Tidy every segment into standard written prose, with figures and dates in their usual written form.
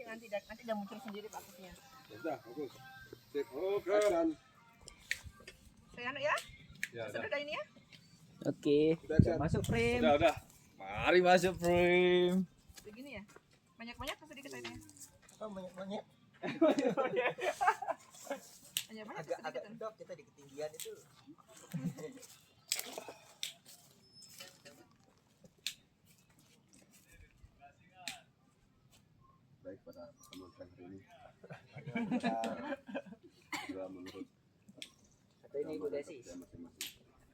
nanti dia muncul sendiri pakusnya. Sudah, bagus. Sip, oke. Action. Saya anu ya? Ya, Sudah ini ya? Oke. Sudah, action. Masuk frame. Udah. Mari masuk frame. Begini ya? Banyak-banyak atau sedikit aja? Oh, banyak-banyak. Banyak-banyak atau Agak sedikit? dok kita di ketinggian itu. Baik pada teman-teman hari ini. Sudah menurut Atau ini Ibu Desi. masing-masing.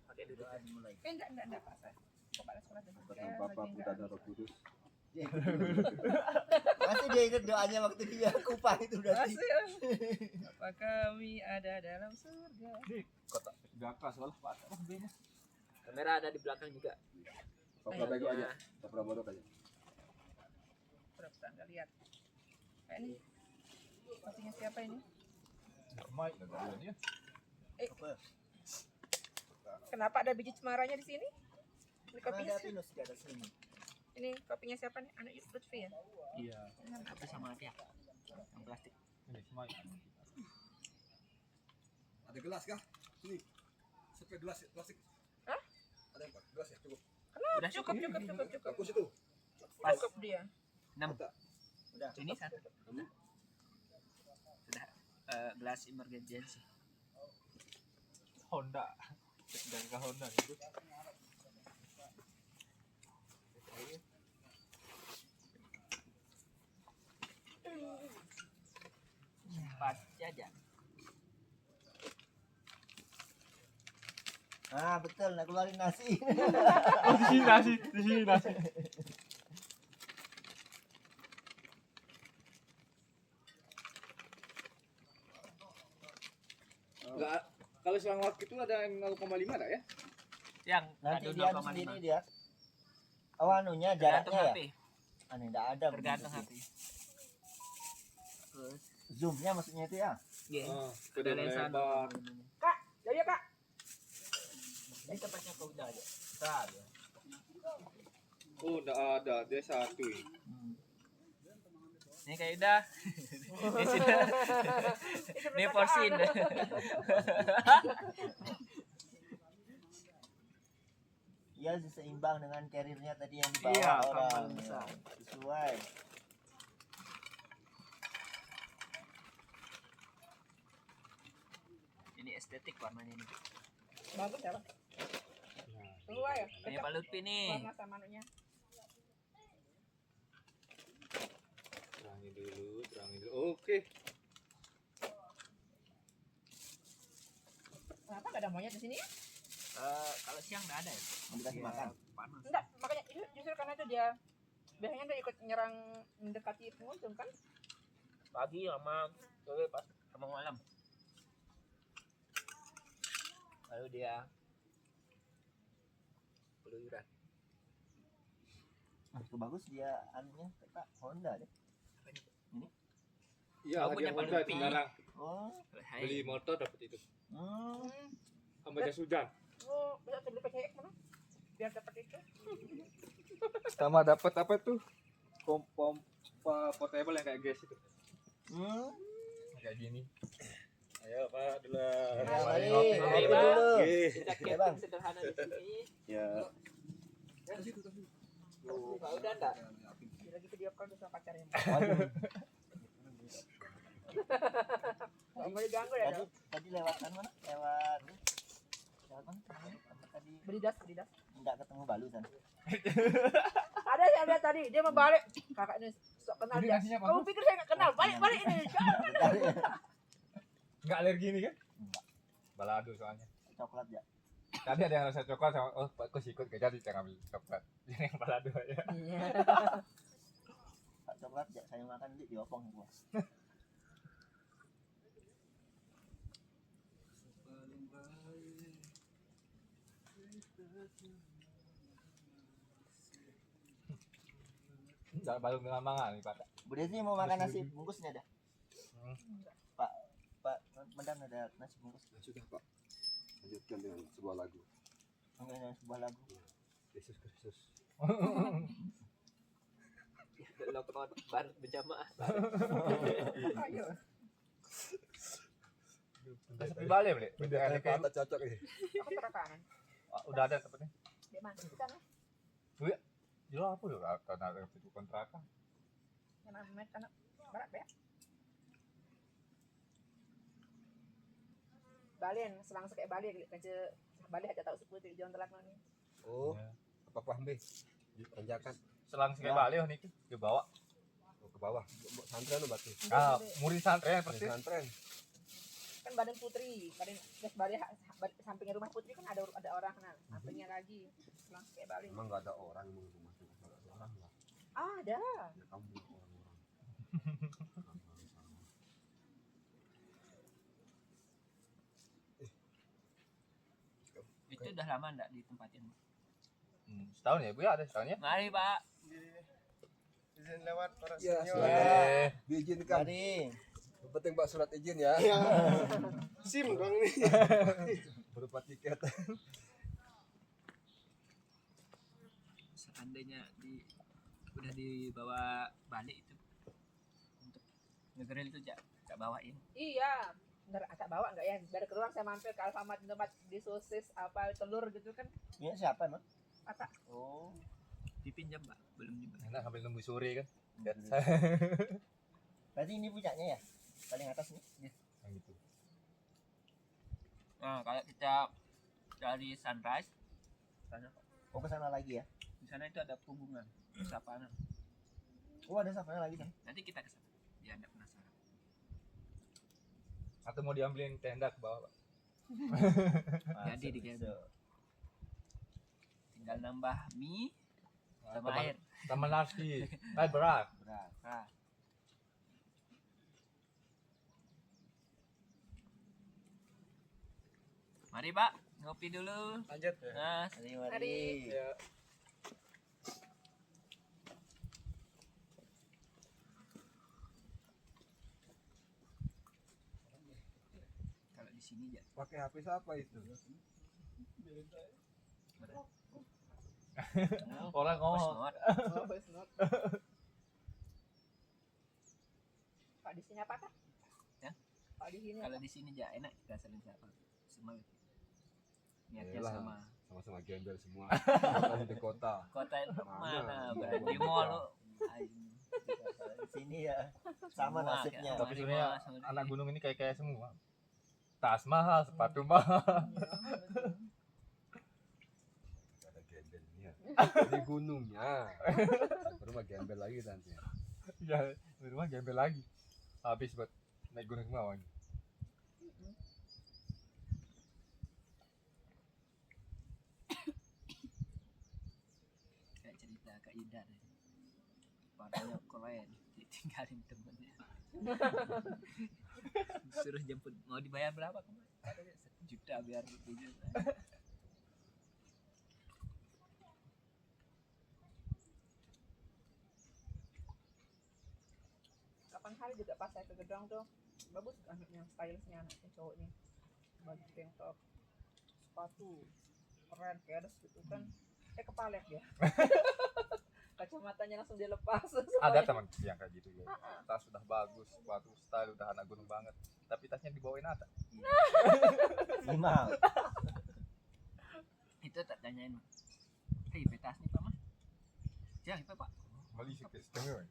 Pakai duduk. Dimulai. Enggak Pak. Saya kepala sekolah dan Dengan Bapa, Putra, dan Roh Kudus. Masih dia ingat doanya waktu dia kupang itu berarti. Apa kami ada dalam surga? Kotak gaka salah Pak. Kamera ada di belakang juga. Papa bego aja. Papa bodoh aja. Pura-pura nggak lihat. Kayak ini. Pastinya siapa ini? Mike ya. Kenapa ada biji cemaranya di sini? Ini kopinya, Ada pinus di atas sini. ini kopinya siapa nih? Anak Lutfi ya? Iya. Tapi sama dia. Yang plastik. Ini Mike. Ada gelas kah? Sini. Sampai gelas plastik. Hah? Ada apa? Gelas ya, cukup. Udah Cukup. Bagus itu. Pas. Cukup dia. 6. Udah. Ini 1. Sudah gelas emergency. Honda. Dan ke Honda itu. Pas aja. Ah, betul, nak keluarin nasi. Oh, di sini nasi. Enggak, kalau selang waktu itu ada yang 0,5 enggak ya? Yang Nanti ada dia anu 0,5. sendiri dia. Oh, anunya Tergantung jaraknya HP. ya? Aneh, enggak ada. Tergantung begitu. HP. Terus Zoomnya maksudnya itu ya? iya. Oh, Ada lensa lebar. Kak, jadi ya Kak? Ini tempatnya kau udah aja. Besar ya. Oh, enggak ada. Dia satu ini. Ini kayak udah. Ini sudah. Ini porsin. Iya, seimbang dengan karirnya tadi yang dibawa Iya, orang. kapan Ya. besar. Sesuai. Ini estetik warnanya ini. Bagus ya Pak? Tunggu aja. Ini Pak Lutfi nih. Warna sama anunya. Terangin dulu. Oke. Kenapa nggak ada monyet di sini ya? Kalau siang nggak ada ya? Mau dikasih Iya, makan. Panas. Enggak, makanya justru karena itu dia biasanya dia ikut nyerang mendekati pengunjung kan? Pagi sama sore pas sama malam. Lalu dia peluyuran. Nah, itu bagus dia anunya kita Honda deh. Iya, Aku punya hadiah Honda Pak itu Lutfi. sekarang. Oh. Beli motor dapat itu. Hmm. Sama jas hujan. Oh, bisa beli PCX mana? Biar dapat itu. Sama dapat apa tuh? Pompa portable yang kayak gas itu. Hmm. Kayak gini. Ayo Pak, dulu. Ya, Mari. mari. Mari, Ngopi Bang. dulu. Oke. Kita Ya, Bang. camping sederhana di sini. Ya. Tuh, udah enggak? Dia lagi video call tuh sama pacarnya. Waduh. Nggak boleh ganggu ya. Tadi lewat mana? Lewat mana? Tadi Beli das. enggak ketemu Balu kan? Ada yang lihat tadi, dia mau balik. Kakak ini sok kenal Ini dia. nasinya Kamu bagus. pikir saya nggak kenal? Balik ini. Enggak alergi nih kan? Enggak. Balado soalnya. Coklat ya. Tadi ada yang rasa coklat sama Pak ikut gak jadi saya ngambil coklat. Ini yang balado aja. Pak coklat ya saya makan di diopong gua. Jangan balung dengan mangan nih Pak. Bu Desi mau makan nasi bungkusnya dah. Hmm. Pak, Medan ada nasi bungkus. Sudah Pak. Lanjutkan dengan sebuah lagu. Enggak ada sebuah lagu. Yesus Kristus. Lockdown bar berjamaah. Ayo. Sepi balik, Bli. Udah ada cocok nih. Aku terakanan. Udah ada tempatnya. Di mana? Di sana. Jual apa ya? Karena ada itu kontrakan. Yang namanya anak barat ya. Balen, selang sekek balik kerja balik aja tahu sepuluh di jalan telak nih. Oh, apa paham be? Tanjakan Selang sekali balik nih dibawa ke bawah. Santren batu. murid santren persis. Santren. Kan Badan Putri, balik sampingnya rumah Putri kan ada orang nah, sampingnya lagi selang sekek balik. Emang enggak ada orang yang rumah itu enggak ada orang lah. Ada. Ya kamu orang-orang. Itu udah lama enggak ditempatin? Setahun ya, Bu ya, ada setahun ya. Mari, Pak. Izin lewat para Ya, senior. diizinkan. Mari. Yang penting Pak surat izin ya. SIM dong nih. Berupa tiket. Seandainya udah dibawa balik itu untuk ngegril itu jak bawain. Iya. Bener agak bawa enggak ya? Dari keluar saya mampir ke Alfamart di tempat di sosis apa telur gitu kan. Ini siapa emang? Apa? Oh. Dipinjam, Pak. Belum dibayar. Enak sambil nunggu sore kan. Berarti ini punyanya ya? Paling atas nih. Yang gitu. Nah, kalau kita dari Sunrise sana, Oh, ke sana lagi ya? di sana itu ada hubungan sapana. Oh, ada sapanya lagi kan? Nanti kita ke sana. Biar enggak penasaran. Atau mau diambilin tenda ke bawah, Pak. Jadi diganti. Tinggal nambah mie sama Teman- air. Sama nasi. Berat. Berat. Nah, mari, Pak, ngopi dulu. Lanjut. Nah, Mari. Ya. kalau di sini ya. Pakai HP siapa itu? Orang ngomong. Not. Oh, voice note. Pak di sini apa kak? Ya? Pak di sini Kalau apa? di sini ya enak kita saling sapa. Semua niatnya Yalah. sama. Sama-sama gembel semua. Kamu di kota. Kota Mana? mana? Berarti mall lu. Di sini ya. Sama Semua, nasibnya. ya. Tapi sebenarnya Sama di- anak gunung ini kayak semua. Tas mahal, sepatu mahal. Ada gembelnya. Di gunungnya. Baru mah gembel lagi nanti. Ya, di rumah gembel lagi. Habis buat naik gunung semua. kayak cerita Kak Ida deh. Padanya keren, ditinggalin temennya. Suruh jemput, mau dibayar berapa kemarin? Katanya 1 juta biar dijemput. Kapan hari juga pas saya ke gedong tuh bagus anaknya stylishnya anaknya cowoknya baju tank top sepatu keren keres gitu kan kepalek ya kacamatanya langsung dilepas Ada teman yang kayak gitu ya. Tas sudah bagus, sepatu style udah anak gunung banget. Tapi tasnya dibawain ada. Lima. Itu tak tanyain, hei petas nih Pak Mas? Ya, itu Pak. Beli sih istimewa.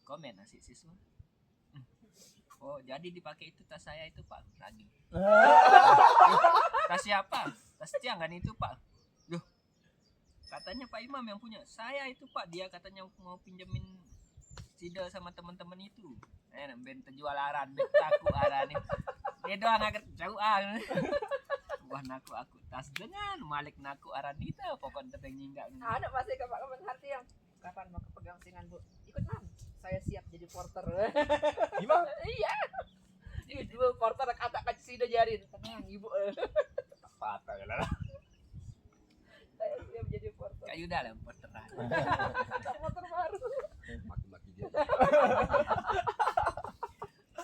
Komen nasi siswa. Oh, jadi dipakai itu tas saya itu Pak lagi. Tas siapa? Tas Tiang kan itu Pak. Loh, katanya Pak Imam yang punya. Saya itu Pak, dia katanya mau pinjemin Cida sama teman-teman itu. Ben terjual aran, bet aku aran ini. Dia doang agak jauh Wah aku tas dengan Malik naku aran itu pokoknya tepeng nyinggak. ada masih ke Pak Kapan Hati yang kapan mau ke Pegangsingan Bu ikut mam saya siap jadi porter Gimana? iya ibu porter kata kasih udah jarin tenang ibu Patah ya lah. saya siap jadi porter Kayu dalam porteran. porter baru Maki-maki dia.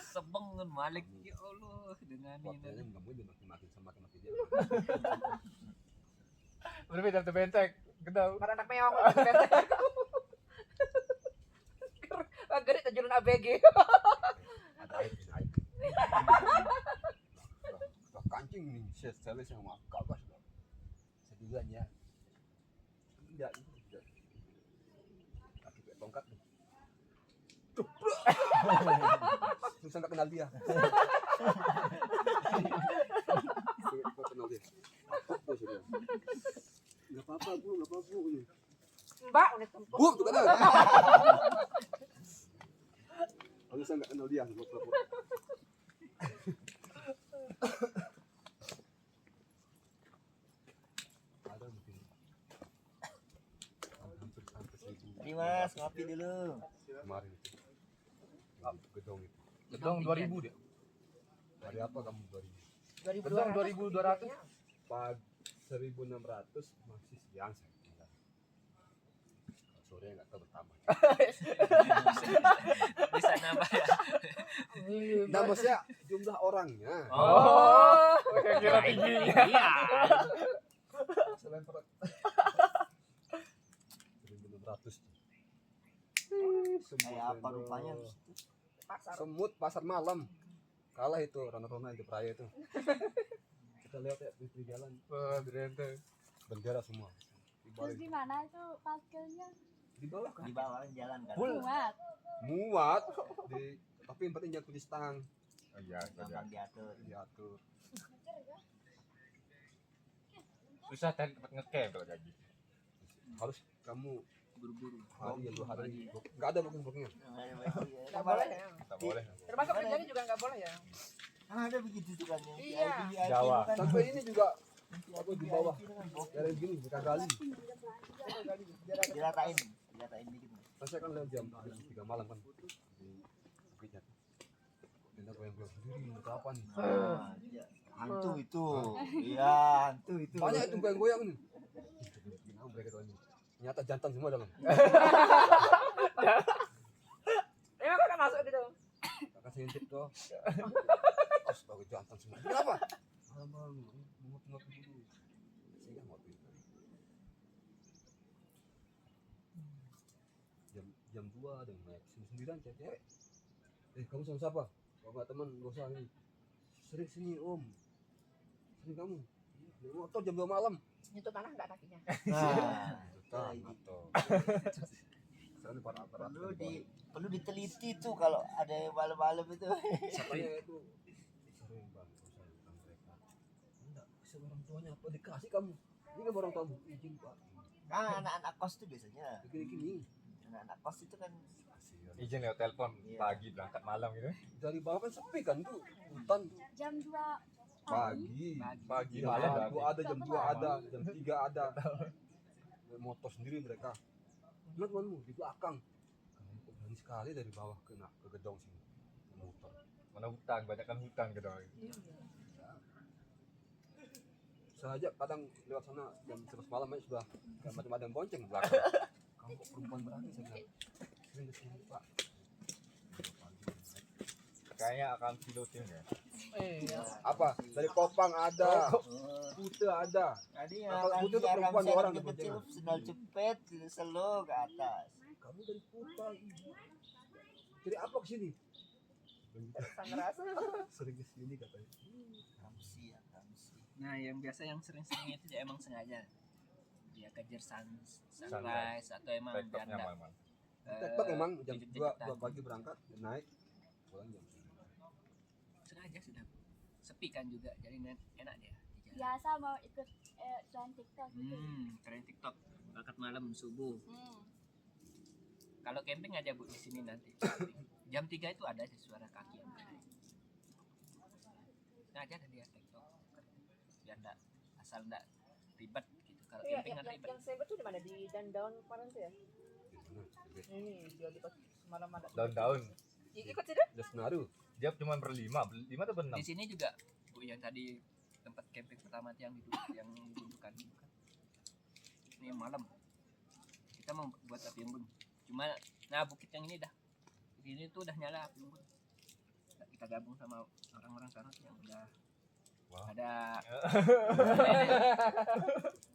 Sebengun Malik ya Allah dengan Waktunya ini. nggak mau dimaki-maki sama maki dia. Berbeda tuh benteng. Gedau. para anak meong Pagerit terjun ABG. Ada air, ada air. Udah kancing nih, saya sama kakak sudah. Sedulan ya. Tidak, tidak. Aku kayak tongkat nih. Susah nggak kenal dia. Nggak kenal dia. Apa sudah? Nggak apa-apa bu, nggak apa-apa bu. Mbak, udah tempur. Bu, tuh kenal. Kalau saya nggak kenal dia, nggak apa-apa. Ada mungkin. Hampir seribu. Tadi Mas, ngopi dulu. Kemarin itu. Gedong itu. Gedong 2000 dia. Hari apa kamu 2000? Gedong 2200. Pagi 1600 masih siang saya kira. Kalau sore nggak tahu bertambah. Bisa nambah ya. Nah maksudnya jumlah orangnya. Oh, saya kira tingginya. Iya. Selain perut. 1600. Kayak apa rupanya? Pasar. Semut pasar malam. Kalah itu Rona-Rona di Praya itu. Kita lihat ya di jalan. Wah, ternyata. Bendera semua. Di Terus bawah, di mana itu parkirnya? di bawah kan. Di bawah jalan kan. Muat. Muat tapi yang penting jangan tulis tang. Iya, Gampang diatur. Diatur. Susah cari tempat ngecamp kalau kayak gitu. Harus kamu Buru-buru. hari ya 2 hari. Enggak ada booking-bookingnya. Nggak boleh ya. Enggak boleh. Termasuk kerjanya juga nggak boleh ya. Ada begitu tuh kan. Iya. Jawa. Sampai ini juga aku di bawah. Dari gini bukan kali. Diratain dikit. Kan saya kan lewat jam 3 malam kan di bukitnya. Dan aku yang bilang sendiri mau kapan nih? Ah, iya. Hantu itu. Iya, hantu itu. Banyak itu goyang-goyang nih. Gimana mereka tahu ini? Nyata jantan semua dalam. Emang kan masuk gitu. Kakak saya intip tuh. Astaga jantan semua. Kenapa? Abang, mau ngopi dulu. Saya ngopi. Jam 2 dan naik sendirian cewek. Kamu sama siapa? Kalau nggak teman nggak usah ini. Sering sini om. Sini kamu. Naik motor jam 2 malam. Nyentuh tanah nggak kakinya. Nah, Atau. Soalnya para perlu diteliti tuh kalau ada yang malam-malam itu. Siapanya itu sering bang usaha utang mereka. Enggak, bisa orang tuanya apa dikasih kamu. Ini kan orang tuamu izin pak. Nah, anak-anak kos tuh biasanya. Gini. Anak-anak kos itu kan Izin lewat telepon Iya. pagi berangkat malam gitu. Dari bawah kan sepi kan tuh hutan tuh. Jam 2 Pagi. Pagi Jam malam 1 berarti. ada, jam 2 ada, jam 3 ada. Naik motor sendiri mereka. Lihat temanmu di belakang. Kamu kok berani sekali dari bawah ke gedong sini. Motor. Mana hutan, banyak kan hutan gitu. Saya aja kadang lewat sana jam 11 malam aja sudah kayak macam ada yang bonceng di belakang. Kamu kok perempuan berani saya bilang. Sering kesini pak. Kayaknya akan pilotin ya. Iya. Apa? Dari Kopang ada, Kute ada. tadi Nah, kalau yang butuh tuh perempuan dua orang kecil kepentingan. sendal cepet selo ke atas. Kamu dari Kuta ibu. Dari apa kesini? Sangrasa. Sering kesini katanya. Kamsi. Nah, yang biasa yang sering-sering itu dia emang sengaja. Dia kejar sunrise atau emang Laptopnya janda. mana? Tektok emang jam Jejak-jejekan. 2 pagi berangkat, naik, pulang jam 9. Sengaja sudah sepi kan juga, jadi enak dia di jalan. biasa mau ikut tren TikTok gitu. Tren TikTok berangkat malam subuh. Kalau camping aja bu di sini nanti. Jam 3 itu ada suara kaki yang naik. Sengaja ada dia TikTok. Biar enggak asal enggak ribet gitu. Kalau Iya, camping kan ribet. yang saya betul di mana di Dandaun kemarin tuh ya? Di sana, Ini dia di semalam ada. Daun-daun. Ikut sih dah. di Senaru. Dia cuma berlima atau berenam? Di sini juga bu yang tadi tempat camping pertama yang dibutuhkan. Ini malam kita mau buat api unggun. Cuma nah bukit yang ini dah. Di sini tuh udah nyala api unggun. Nah, kita gabung sama orang-orang sana tuh yang udah ada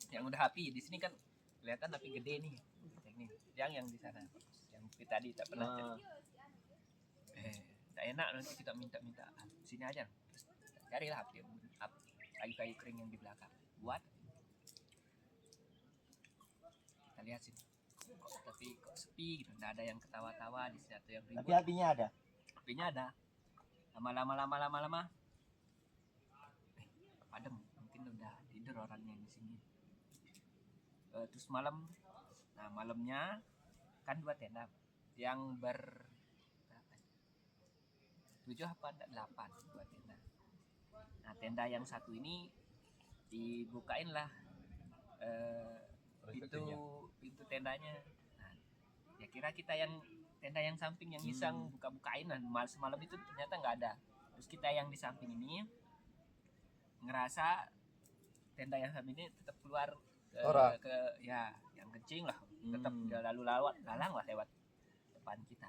yang udah api. Di sini kan kelihatan api gede nih. Yang di sana. Yang bukit tadi tak pernah. nggak enak nanti kita minta sini aja. Terus carilah kayu-kayu kering yang di belakang buat kita lihat sini tapi kok sepi gitu, nggak ada yang ketawa-tawa di sini atau yang Tapi ribut. apinya ada. Apinya ada. Lama-lama padam, mungkin udah tidur orangnya di sini. Terus malamnya kan 2 tenda yang berapa? 7 apa 8 2 tenda. Nah tenda yang satu ini dibukain lah pintu tendanya. Nah, ya kira kita yang tenda yang samping yang iseng buka-bukain, nah semalam itu ternyata nggak ada. Terus kita yang di samping ini ngerasa tenda yang samping ini tetap keluar Orang. ke ya yang kencing lah, tetap dia lalang lah lewat depan kita.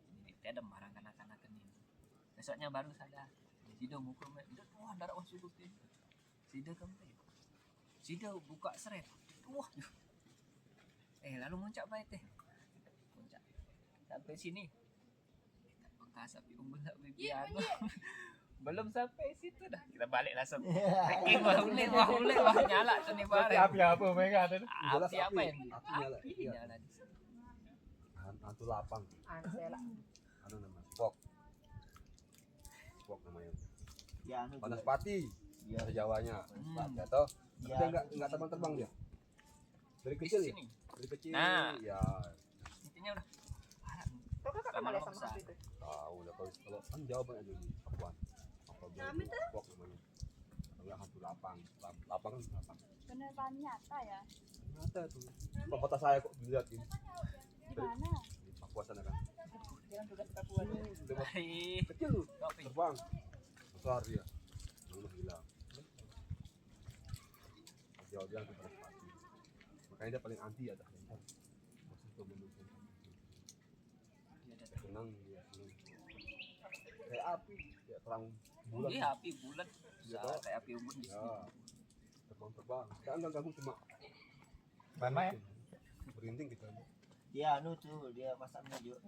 Ini tidak marah kanak-kanak ini. Besoknya baru sadar. Sido ngukur, wah darah masuk ke Sido kembali. Sido buka seret. Wah. Lalu muncak baik teh. Muncak. Sampai sini. Kita bekas api unggun tak bibian. Belum sampai situ dah. Kita balik langsung. Packing wah nyala tuh nih bareng. Api apa mereka ada? Jelas Api apa yang? api nyala. Api Iya. nyala di sini. Hantu lapang. Ansela. Anu namanya Spok namanya. Ya anu Panas juga. pati Iya. bahasa Jawanya. Hmm. Ya toh. Iya. Dia enggak terbang dia. Dari Di kecil ya? sini. Dari kecil. Nah. Ya, Intinya udah. Kok kakak kenal ya sama Besar. hantu itu? tahu lah kalau kan jauh banget di Papuan. Apa dia Spok namanya. Kalau hantu lapang. Lapang kan lapang. Beneran nyata ya? Nyata tuh. Kota saya kok dilihat ini. Di mana? Di Papua sana kan. Jalan tugas Papua. Lewat Hai. kecil tuh. Kopi. Terbang. Besar dia. Lalu hilang. Jauh-jauh ke Panas Pati. Makanya dia paling anti ya dah. Masuk ke manusia. Senang dia, senang. Kayak api, kayak terang bulan. Iya api bulat. Iya, Bisa kayak api unggun di sini. Ya, terbang-terbang. Kita enggak ganggu cuma Main-main. berinding kita. Dia anu tuh, dia masak mie juga.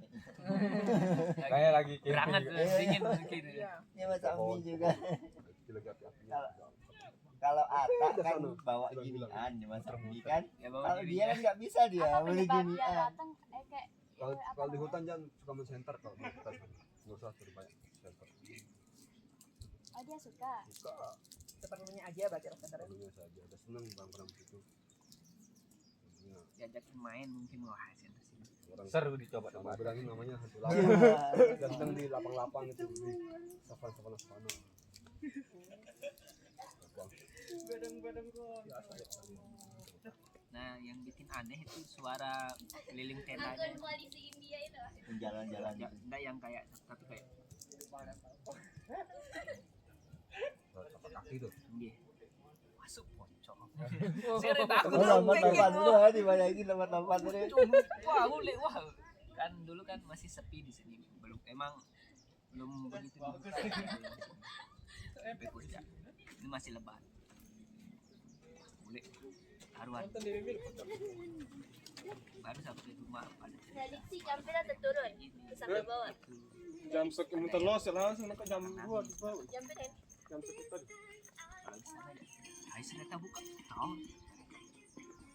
Kayak lagi Berangan camping. tuh, dingin mungkin. Iya. Dia masak mie juga. Kecil lagi api-apinya. Kalau Ata Udah kan sana. bawa Hilang-hilang. ginian dia masak mie kan. Ya bawa Kalau diri dia kan nggak bisa dia Apa beli penyebab dia ginian. datang kayak Kalau di hutan jangan suka men-center kalau di hutan. Nggak usah terlalu banyak center. oh dia suka. Suka Seperlunya aja berarti rasanya. kalau saja. Udah seneng barang-barang begitu. Namanya diajakin main mungkin wah sini sini. orang Seru dicoba sama coba. bilangin namanya hantu Iya. lapang. Dan seneng di lapang-lapang itu di savana. Badang-badang kok. Biasa ya kali. Nah yang bikin aneh itu suara keliling tendanya. koalisi India itu. Jalan-jalan Ya, enggak yang kayak tapi kayak Tapak kaki tuh. dia masuk pocong. Saya takut lompat-lompat dulu dibayangin lompat-lompat dulu. wah boleh wah kan dulu kan masih sepi di sini belum begitu Bekus ya. Ini masih lebat boleh taruhan baru sampai rumah pada Prediksi kampenya terturun sampai bawah. Jam sekian terlos langsung nak jam 2 di bawah. Jampirin. Jam sekitar. kalau di sana ada air sereta buka tahu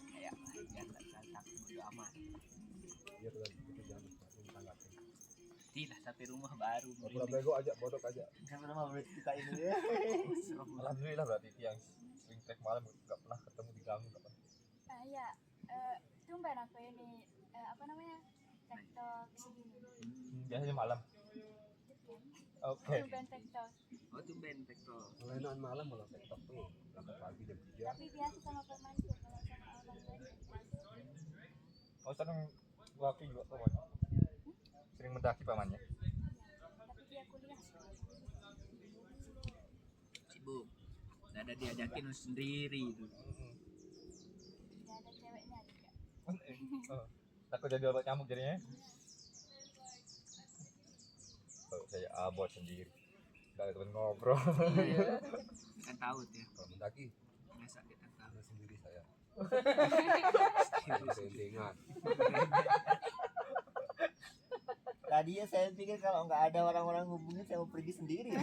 kayak biar nggak takut bodo amat Iya tuh tadi itu jangan tanggapin. tidak sampai rumah baru Pura bego aja, bodoh aja. Sampai rumah beli kita ini ya. Alhamdulillah berarti itu yang sering trek malam nggak pernah ketemu diganggu nggak pernah. Ya, tumben aku ini apa namanya? TikTok segini. Biasanya malam. Oke. Tumben TikTok. oh tuh bentektor Kelainan malam malah TikTok tuh berangkat pagi jam 3. Tapi biasa sama pemandu kalau sama orang lain. Oh sering mendaki juga pamannya. Sering mendaki pamannya. Tapi dia kuliah sih. sibuk nggak ada diajakin sendiri itu Dia ada ceweknya juga. Oh, takut jadi obat nyamuk jadinya. Oh, saya abot sendiri. Gak ada temen ngobrol. kan tahu tuh ya Kalau mendaki biasa kita tahu hanya sendiri saya. Sendengan. Tadinya saya pikir kalau nggak ada orang-orang hubungin saya mau pergi sendiri.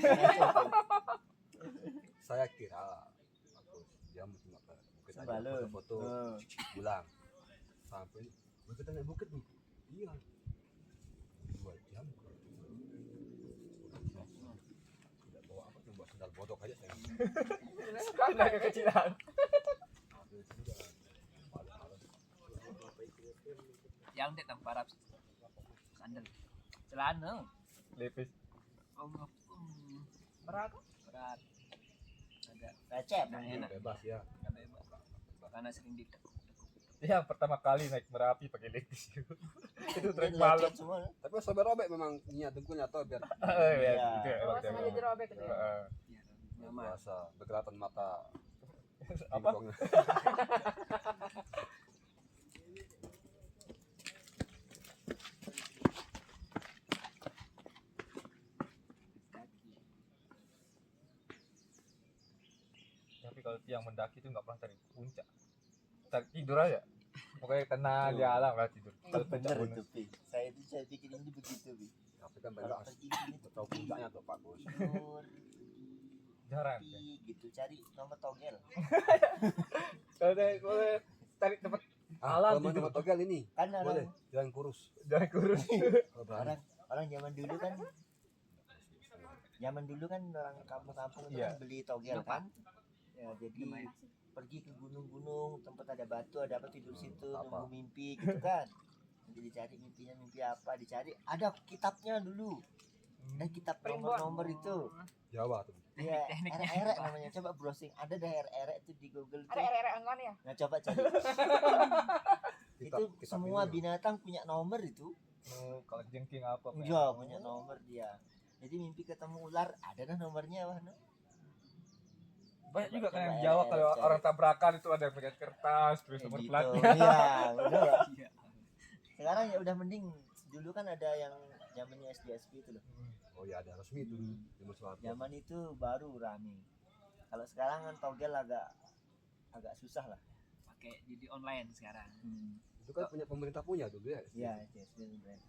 Saya kira bagus dia cuma ke bukit aja Sembalun. foto-foto pulang sampai bukit naik bukit nih iya 2 jam tidak bawa apa cuma bawa sandal bodok aja saya Sekali dah kekecilan. ambil sudah malam-malam Yang dek tanpa harap sandal celana Lepis. Allah Berat. berat agak Recep. nggak enak bebas ya nggak bebas karena sering ditekuk. Yang pertama kali naik Merapi pakai lepis. Itu trek Ini malam. lecet semua. tapi sobek-robek memang niat dengkulnya atau biar Iya. Oh, sengaja dirobek gitu ya. Biar nyaman. biasa berkelatan mata Apa? singkongnya. Tapi kalau tiang mendaki itu nggak pernah cari puncak. Cari tidur aja. Pokoknya tenang di alam lah tidur. Kalau puncak Bener bonus. itu, Pi. Saya pikir ini begitu, Pi. tapi kan Kalau bebas pergi sini tuh tahu puncaknya tuh Pak Bos tidur, Jarang. Pi, gitu cari nomor togel. Kalau cari tempat alam kalau tidur. mau togel ini Kan boleh orang jangan kurus Jangan kurus. kalau berani orang zaman dulu kan orang kampung-kampung itu Iya. kan beli togel kan. Ya, jadi pergi ke gunung-gunung tempat ada batu ada apa tidur situ Apa? nunggu mimpi gitu kan. Nanti dicari mimpinya mimpi apa dicari ada kitabnya dulu. Ada kitab Primbon. nomor-nomor itu. Jawa tuh Iya, Teknik-tekniknya. erek namanya. Coba browsing. Ada dah erek itu di Google Ada tuh. ere-ere anggon ya. Nah, coba cari. Itu kitab semua ini. binatang punya nomor itu. Oh, kalau jengking apa? Pak? Iya, punya nomor dia. Jadi mimpi ketemu ular, ada dah nomornya, Wah. No? Banyak juga kan yang Coba Jawa erek kalau cari. orang tabrakan itu ada yang pakai kertas terus Kayak nomor gitu. platnya. Iya, betul. Iya. Sekarang ya udah mending. Dulu kan ada yang zamannya SD itu loh. oh ya ada resmi itu nomor suatu Zaman itu baru rame. Kalau sekarang kan togel agak susah lah. pakai di online sekarang itu kan punya pemerintah punya dulu ya Iya, SD brand.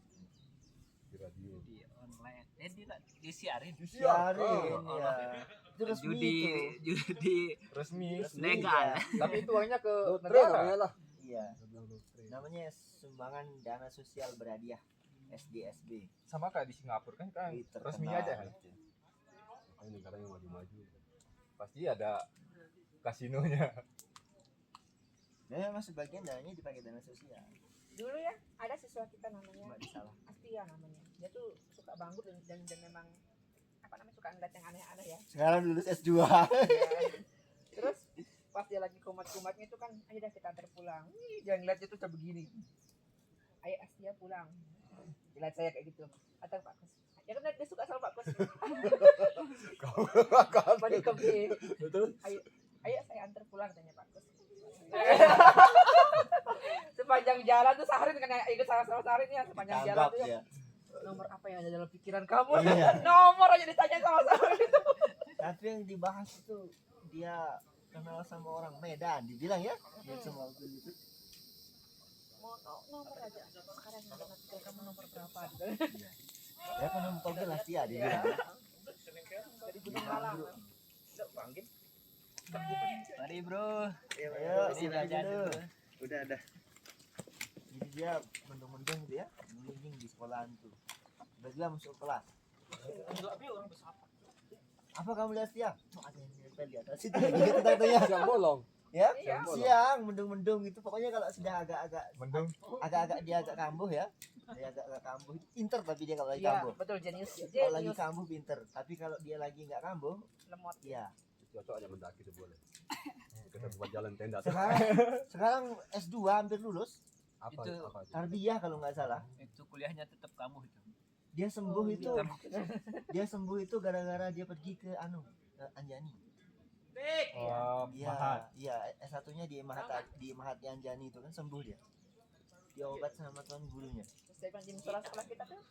di radio di online disiarin Siarin Oh, ya. Itu resmi itu. judi Resmi. legal. Tapi itu uangnya ke lotre negara. namanya lah Iya. Namanya sumbangan dana sosial berhadiah SDSB. Sama kayak di Singapura kan kan Itu resmi terkenal aja kan. itu. makanya negara yang maju-maju Pasti ada kasinonya. Nah, memang sebagian dananya dipakai dana sosial. Dulu ya ada siswa kita namanya Mbak disalah. Astia namanya. Dia tuh suka bangkrut dan memang apa namanya suka ngeliat yang aneh-aneh ya. Sekarang lulus S2. Terus pas dia lagi kumat-kumatnya itu kan, ayo dah kita antar pulang. Wih, dia ngeliat itu kayak begini. Ayo Astia pulang. Dilihat saya kayak gitu. Atau Pak Kus. Ya kan dia suka sama Pak Kus. Balik ke B. Ayo saya antar pulang katanya Pak Kus. Sepanjang jalan tuh Sahrin kan ikut sama Sahrin ya sepanjang jalan Tanggap tuh ya. ya. Nomor apa yang ada dalam pikiran kamu? Iya. Nomor aja ditanya sama Sahrin itu. Tapi yang dibahas itu dia kenal sama orang Medan, dibilang ya. Dia sama aku gitu. Mau nomor aja. Sekarang yang dalam pikiran kamu nomor berapa? Gitu. Ya kan nomor togel lah dia bilang. Dari Gunung Malang. Mari bro. Ayo, sini aja dulu. Udah ada. Jadi dia mendung-mendung gitu ya, melinding di sekolahan tuh. Tiba-tiba masuk kelas. Apa kamu lihat siang? Tuh ada yang nempel di atas itu lagi gitu tanya. siang bolong Ya, Iya. siang mendung-mendung gitu. Pokoknya kalau sudah agak-agak Mendung. dia agak kambuh ya. Dia agak kambuh. Pinter tapi dia kalau lagi Iya, kambuh. betul jenius. Kalau lagi Jenius kambuh pinter. Tapi kalau dia lagi nggak kambuh, lemot. ya. cocok aja mendaki tuh boleh kita buat jalan tenda tuh Sekarang S2 hampir lulus. apa Itu- apa itu Tarbiyah kalau nggak salah. Itu kuliahnya tetap kamu itu. Dia sembuh itu. iya. Dia sembuh itu gara-gara dia pergi ke Anjani. Wah, Iya, mahal. iya, S1-nya di Mahat Anjani itu kan sembuh dia. Dia obat sama tuan gurunya. Terus saya bilang di musola sekolah kita tuh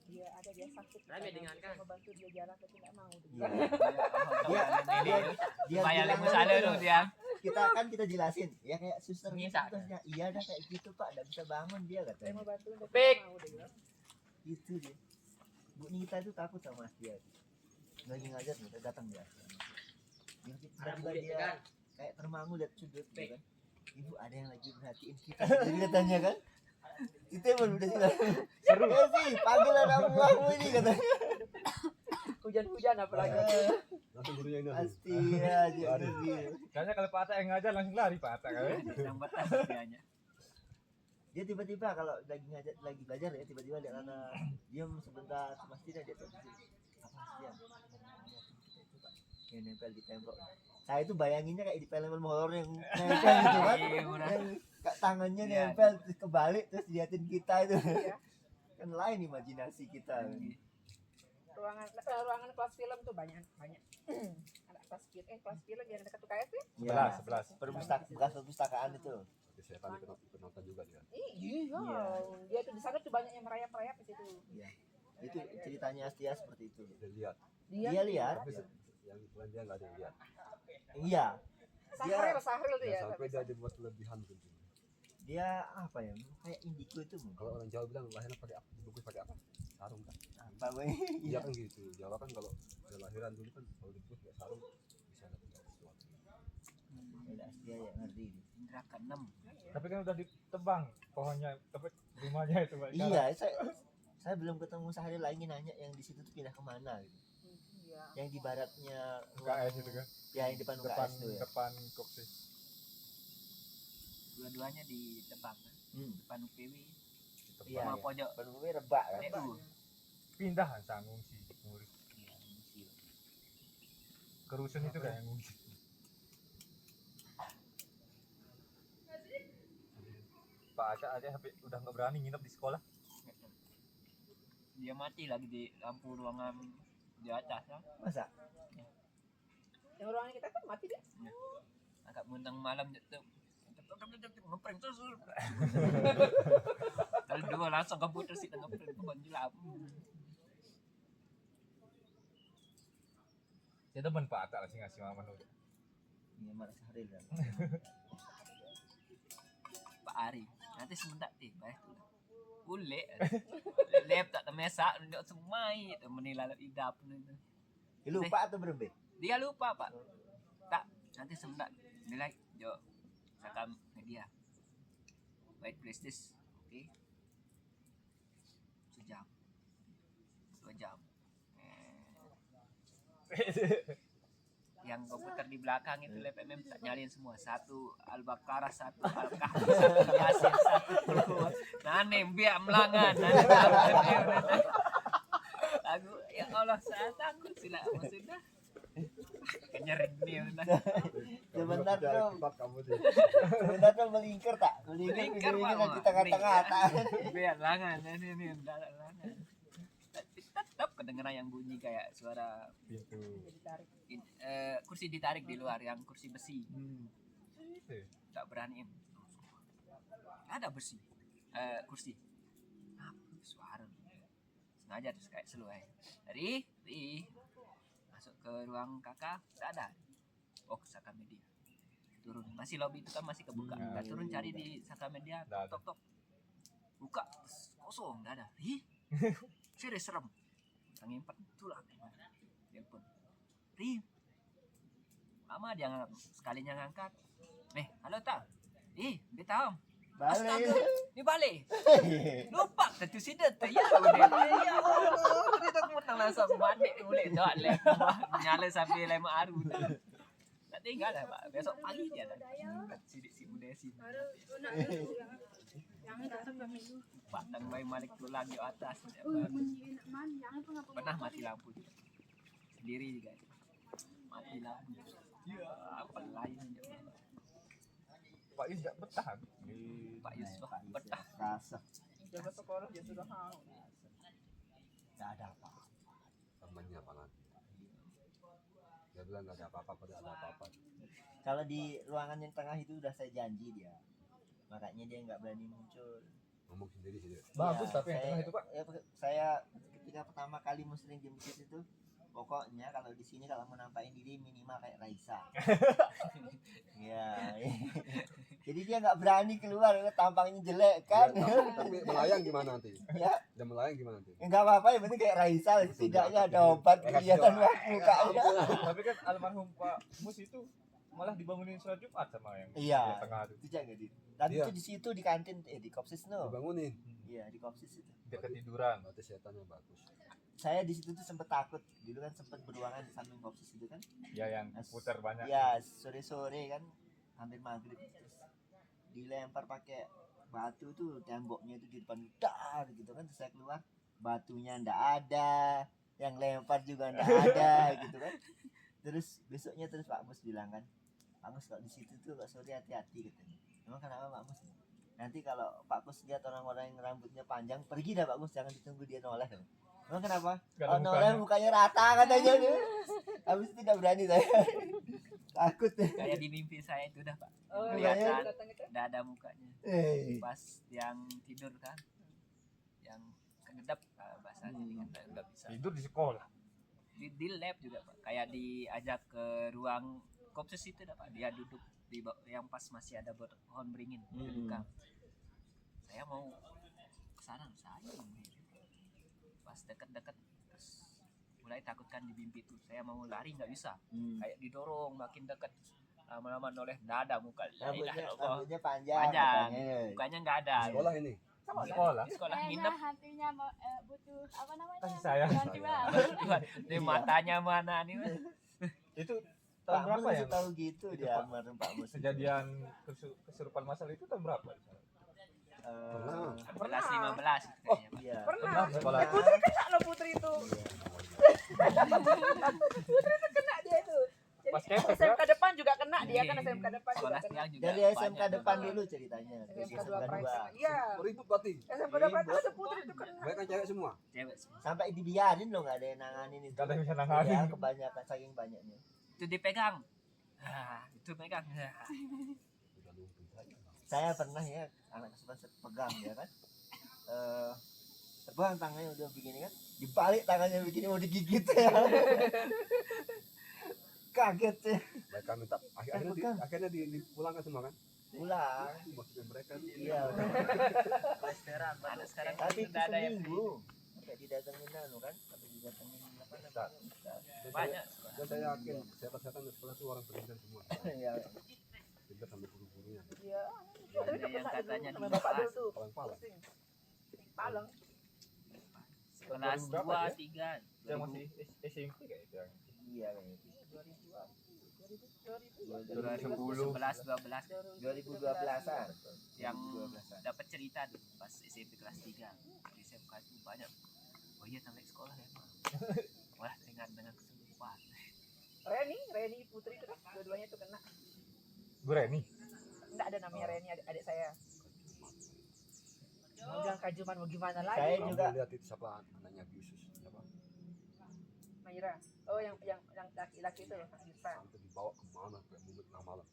dia ada dia sakit. Kita mau bantu dia jalan tapi nggak mau. Iya. Dia Dia bayar bilang lima salah aja, tuh dia. kita jelasin ya kayak suster gitu Bisa. terusnya, iya dah kayak gitu Pak, enggak bisa bangun dia Saya katanya. mau bantu tapi Pik. nggak mau dia bilang. Itu dia. Bu Nita itu takut sama dia. Lagi ngajar nih, datang dia. Tiba-tiba dia kayak termangu lihat sudut gitu kan. Ibu ada yang lagi perhatiin kita. Jadi katanya kan. Itu emang udah sih. Seru. Ya sih, panggilan kamu ini katanya. Hujan-hujan apalagi. Langsung gurunya ini. Pasti ya, jadi. Kayaknya kalau Pak Atta yang ngajar langsung lari Pak Atta kan. Yang betah dianya. Dia tiba-tiba kalau lagi ngajar, lagi belajar ya, tiba-tiba lihat anak diam sebentar, semestinya dia tuh apa sih yang nempel di tembok. Saya itu bayanginnya kayak di film horor yang nempel gitu kan, Iya, udah. yang tangannya Iya. nempel terus kebalik terus liatin kita itu. Iya. Kan lain imajinasi kita. Ruangan kelas film tuh banyak. Ada kelas film yang dekat UKS tuh. Iya, 11. bekas perpustakaan itu. Tapi saya tadi penonton juga dia. Iya. Iya. Dia tuh di sana tuh banyak yang merayap-merayap di situ. Itu ceritanya Astia seperti itu. Dia lihat. Dia lihat. Tapi yang bukan dia nggak ada yang lihat. Iya. Sahril tuh ya. Ya, sampai dia dibuat kelebihan gitu. Dia apa ya? Kayak indigo itu mungkin. Kalau orang Jawa bilang lahirnya pakai apa? Dibungkus pakai apa? Sarung kan? Apa gue? Iya kan gitu. Jawa kan kalau udah lahiran dulu kan kalau dibungkus pakai sarung bisa dapat sesuatu. Ada Astia ya ngerti. Indra keenam. Tapi kan udah ditebang pohonnya, tapi rumahnya itu Pak. Iya, saya belum ketemu Sahril lagi nanya yang di situ tuh pindah kemana gitu. Iya. Yang di baratnya UKS itu kan. ya yang depan Depan UKS tuh ya. depan Koksis. Dua-duanya di Tebang kan. Depan UPW Iya, sama iya. pojok Penuhnya rebak kan. PU. Pindahan sang ngungsi murid. Iya, ngungsi. Kerusun itu kayak ngungsi. Pak Aca aja sampai udah nggak berani nginep di sekolah. Dia mati lagi di lampu ruangan di atas kan. Masa? Yang ruangan kita kan mati deh. Agak muntang malam gitu. Ngeprank terus. Kalau dua langsung komputer sih ngeprank ke banjilap. Ya teman Pak Aca lah sih ngasih mama dulu. Iya, mana Sahril kan. Pak Ari. Nanti sebentar bayar tu. Boleh. Laptop tak mesak ndak semai tu menilai idap ni. Dia lupa atau berembe? Dia lupa, Pak. Tak, nanti sebentar. Nilai jo sakam media. Baik prestis. Okey. Sejam. 2 jam. Yang komputer di belakang itu laptop memang tak nyalin semua. Satu Al-Baqarah, satu Al-Kahfi, satu Yasin, satu Nane biar melangan. Lagu ya Allah saya takut sila maksudnya. Kenyering nih udah. Sebentar dong. Cepat kamu sih. Sebentar dong melingkar tak? Melingkar, Melingkar Pak. nanti tengah-tengah. Biar langan ini enggak langan. Tapi tetap kedengeran yang bunyi kayak suara Pintu. Ditarik. kursi ditarik di luar yang kursi besi. Itu. Tak berani. Ada besi. Kursi. Apa suara? Sengaja terus kayak seluai. Ri, masuk ke ruang kakak, sadar. Oh, Saka Media. Turun. Masih lobby itu kan masih kebuka. Kita turun cari di Saka Media, Nggak ada. tok. Buka, terus kosong, enggak ada. Ih. Serius serem. Ngempet itulah. Telepon. Ri. Lama dia sekalinya ngangkat. Halo tak? Dia tahu. Balik. Ni balik. Lupa tentu sida tu ya udah. Ya Allah, dia tak mau langsung balik boleh tak lek nyala sampai lema aru. Tak tinggal lah Pak. Besok pagi dia dah. Sidik si budaya si. Pak dan bayi Malik tulang di atas. Pernah mati lampu. Sendiri juga. Mati lampu. Ya, apa lain je. Pak Yus tidak betah. Pak Yusuf betah. Rasa. Jaga sekolah dia sudah haus. Gak ada apa-apa. Temannya apa lagi? Dia bilang nggak ada apa-apa, padahal ada apa-apa. Kalau di ruangan yang tengah itu udah saya janji dia. Makanya dia nggak berani muncul. Ngomong sendiri sih dia. Bagus Ya, tapi yang tengah itu Pak. Saya ketika pertama kali muslim jemput itu pokoknya kalau di sini kalau mau nampakin diri minimal kayak Raisa. Ya. Jadi dia nggak berani keluar, tampangnya jelek kan. Tapi melayang gimana nanti? Ya. Udah melayang gimana nanti? Enggak apa-apa, yang penting kayak Raisa setidaknya ada obat kelihatan mukanya. Tapi kan almarhum Pak Mus itu malah dibangunin sholat Jumat sama yang Iya. di tengah itu. Itu jangan di. Tadi Iya. itu di situ di kantin di Kopsis no. Dibangunin. Iya, di Kopsis itu. Dia ketiduran. Berarti setannya bagus. Saya di situ tuh sempet takut. Dulu kan sempet beruangan di samping Kopsis itu kan. Ya yang putar banyak. Ya, sore-sore kan hampir maghrib terus dilempar pakai batu tuh, temboknya itu di depan dar gitu kan. Terus saya keluar, batunya ndak ada, yang lempar juga ndak ada gitu kan. Terus besoknya terus Pak Mus bilang kan, Pak Mus kalau di situ tuh kalau sore hati-hati katanya. Emang kenapa Pak Mus? Nanti kalau Pak Mus lihat orang-orang yang rambutnya panjang, pergi dah Pak Mus, jangan ditunggu dia noleh. Emang kenapa? Karena Oh noleh mukanya rata katanya dia. Habis itu tidak berani saya. Takut deh. Kayak di mimpi saya itu dah Pak. Oh, Kelihatan datang itu. dada mukanya. Pas yang tidur kan, yang kedap bahasa ini kan nggak bisa. Tidur di sekolah. Di lab juga Pak. Kayak diajak ke ruang Kopsus itu dah Pak. Dia duduk di yang pas masih ada pohon beringin. Duduk kan. Saya mau ke sana, saya pas deket-deket terus mulai takutkan di mimpi itu. Saya mau lari nggak bisa. Kayak didorong makin dekat. Lama-lama noleh dada muka. La ilaha illallah. Rambutnya panjang. Panjang. katanya. Mukanya nggak ada. Sekolah ini. Sekolah. Di sekolah Kayaknya nginep. hatinya mau butuh apa namanya? Kasih sayang. Bantuan. Ini matanya mana nih? Itu Pak tahun Mus berapa masih ya? tahu gitu Itu, dia Pak. almarhum Pak Mus. Kejadian kesurupan masal itu tahun berapa? Pernah. 11 15 itu kayaknya Pak. Iya. Pernah. Sekolah. Putri kena loh Putri itu. Putri itu kena dia itu. Jadi Pas kepes, SMK depan juga kena dia kan SMK depan juga Sekolah kena. siang juga. Dari SMK banyak. depan dulu ceritanya. Dari SMK 2 SMK 2. Praisa. Iya. Ribut berarti. SMK 2 Praisa ada Putri itu kena. Mereka kan cewek semua. Cewek semua. Sampai dibiarin loh, nggak ada yang nanganin itu. Gak ada yang bisa Ya, nanganin. kebanyakan saking banyaknya. Itu dipegang. Itu pegang. Udah lumpuh saja. Saya pernah ya anak kesukaan pegang ya kan. Terbang tangannya udah begini kan, dibalik tangannya begini mau digigit ya. Kaget ya. Mereka minta akhirnya dipulangkan semua kan? Pulang. Itu maksudnya mereka. Iya. Ada sekarang Tapi itu udah ada yang seminggu. Sampai didatengin anu kan, sampai didatengin apa namanya? banyak. Dan saya yakin setan-setan di sekolah itu orang pendidikan semua. Ya. Pintar sampai guru-gurunya. Iya. Ada yang katanya Sama di bapak dulu tuh. Paling pala. Paleng. kelas Berapa 2 ya? 3 Yang masih SMP kayak itu yang Iya kayaknya. 2011 12 2012-an. yang 2012-an. dapat cerita tuh pas SMP kelas 3 di SMK itu banyak. Oh iya sampai sekolah ya Pak. Wah dengan kesurupan. Reni Putri itu kan dua-duanya tuh kena. Bu Reni. Enggak ada namanya Reni adik saya. Mau bilang kajuman mau gimana lagi? Saya Kamu juga lihat itu siapa anaknya Biusus siapa? Maira. Oh yang laki-laki itu Yusra. Sampai dibawa kemana kayak mulut tengah malam.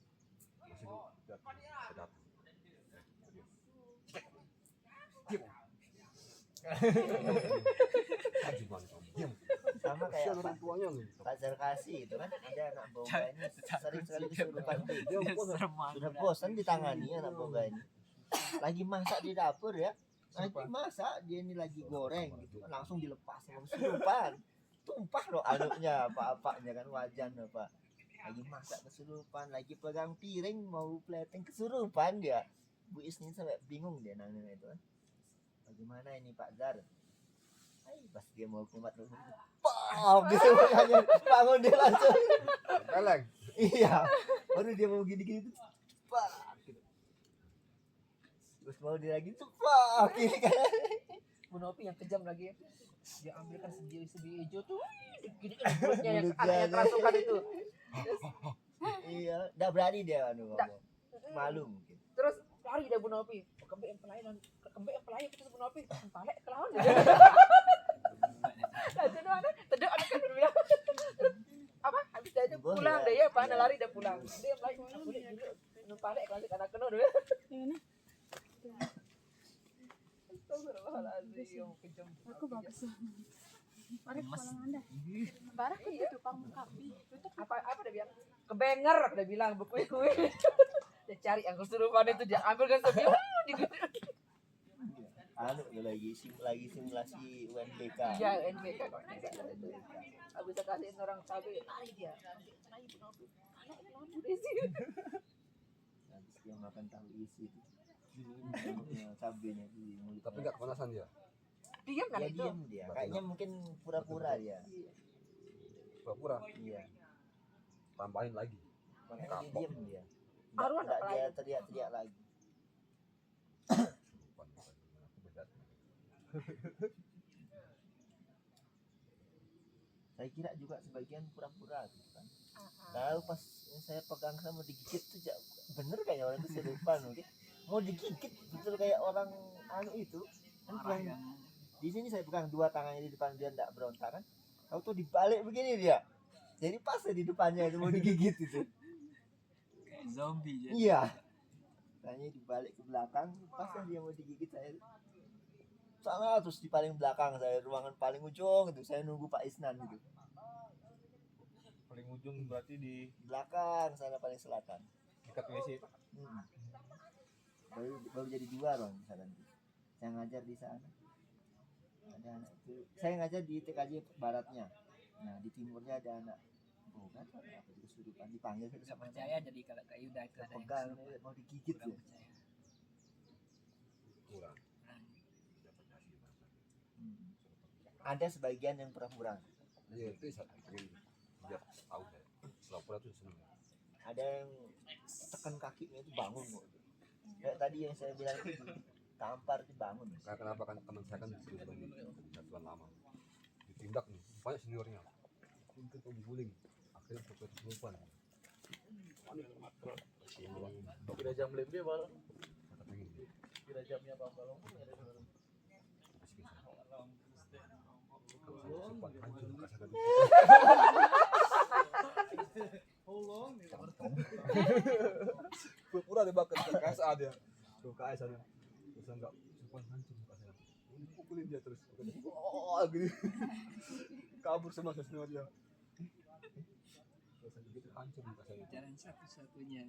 Masih lihat saya datang. Diam. Kajian kamu diam. sama kayak Kasihan orang tuanya loh. Pak Zarkasi itu kan ada anak boga ini sering sekali kesurupan tuh. Dia pun Serem Sudah banget. bosan ditangani anak boga ini. Lagi masak di dapur ya. Lagi masak dia ini lagi goreng gitu kan langsung dilepas sama kesurupan. Tumpah loh aduknya apa-apanya kan wajan apa. Lagi masak kesurupan, lagi pegang piring mau plating kesurupan dia. Bu Isnin sampai bingung dia nanya itu kan. Bagaimana ini Pak Zar? Ay, pas dia mau kumat pok gitu makanya bangun dia langsung. keleng. Iya. Baru dia mau gini-gini tuh. Pak. Gitu. Terus mau dia lagi tuh. Pak. Gini kan. Bu Nopi yang kejam lagi. Dia ambilkan segi hijau tuh. Gini kan mulutnya yang Mulutnya ada yang kerasukan itu. Iya. Udah berani dia anu ngomong. Malu mungkin. Terus lari dia Bu Nopi. Kembali yang pelayan kita Bu Nopi. Empalek kelawan. Teduk ada kan bilang. Apa? Habis dia aja pulang deh ya, pana lari dia pulang. Dia lari boleh dulu. Empalek kelas anak kena dulu. Astagfirullahaladzim, kejam. Aku bagus. Mari Lemes. pulang Anda. Barak itu tukang kapi. Tutup Apa dia bilang? Kebenger dia bilang buku itu. Dia cari yang kesurupan itu dia ambil kan dia. Anu tuh lagi simulasi UNBK. Iya, NBK kok. Habis kasihin orang cabai, lari dia. Lari pengapu. Anak lampu deh sih. Habis dia makan tahu isi itu. Cabenya di mulut. Tapi nggak kepanasan dia. Diam kan Ya itu. diam dia. Kayaknya mungkin pura-pura dia. Pura-pura Iya. tambahin lagi. Makanya dia diam dia. Arwah Enggak nak dia lain. teriak-teriak lagi. Aku beda. Saya kira juga sebagian pura-pura gitu kan. Lalu pas saya pegang sama digigit tuh bener kayak orang kesurupan mungkin. Mau digigit betul kayak orang anu itu. Kan Marah pegang- yang di sini saya pegang dua tangannya di depan dia enggak berontak kan. Tahu tuh dibalik begini dia. Jadi pas di depannya itu mau digigit itu. kayak zombie jadi. Iya. Tanya dibalik ke belakang, pas dia mau digigit saya sana terus di paling belakang saya ruangan paling ujung itu saya nunggu Pak Isnan gitu. Paling ujung berarti di Belakang sana paling selatan. dekat WC itu. Baru jadi dua ruang di sana. Saya ngajar di sana. Ada anak itu. Saya ngajar di TKJ baratnya. Nah di timurnya ada anak bogat apa itu kesurupan dipanggil Nggak sama percaya jadi kalau kayak udah itu ada yang pegang kesurupan. mau digigit Kurang ya. percaya. Kurang. Kurang. Ada sebagian yang pura-pura. Iya itu saya pengen biar tahu saya. Pura-pura tuh seneng. Ada yang tekan kakinya itu bangun kok. Kayak tadi yang saya bilang itu tampar itu bangun. Karena kenapa kan teman saya kan sudah di satuan lama. Ditindak nih, banyak seniornya. Untuk guling. Akhirnya sampai kesurupan. Kira jam lebih malah. Kata pengen dia. Kira jamnya apa kalau Kalau sempat hancur muka saya tadi. Pura-pura dibakar ke KSA dia. Tuh KSA dia. Terus enggak sempat hancur muka saya. Dipukulin dia terus. Oh, gini. Kabur semua senior dia. Terus begitu hancur muka saya. Jalan satu-satunya.